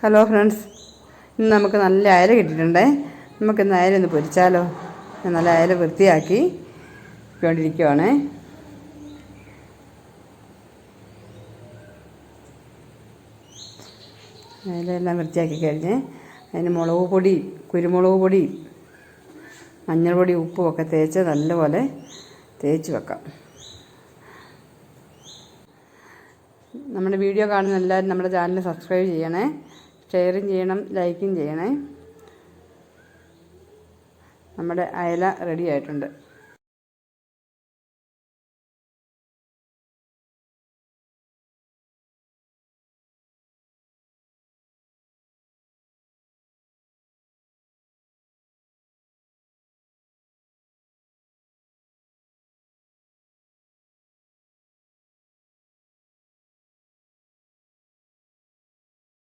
Hello friends, ഇന്ന് നമുക്ക് നല്ല അയല കിട്ടിയിട്ടുണ്ടേ. നമുക്കിന്ന് അയല ഒന്ന് പൊരിച്ചാലോ? നല്ല അയല വൃത്തിയാക്കി കൊണ്ടിരിക്കുവാണേ. അയലെല്ലാം വൃത്തിയാക്കി കഴിഞ്ഞ് അതിന് മുളക് പൊടി, കുരുമുളക് പൊടി, മഞ്ഞൾപ്പൊടി, ഉപ്പും ഒക്കെ തേച്ച് നല്ലപോലെ തേച്ച് വെക്കാം. നമ്മുടെ വീഡിയോ കാണുന്ന എല്ലാവരും നമ്മുടെ ചാനൽ സബ്സ്ക്രൈബ് ചെയ്യണേ, ഷെയറും ചെയ്യണം, ലൈക്കും ചെയ്യണേ. നമ്മുടെ അയല റെഡി ആയിട്ടുണ്ട്.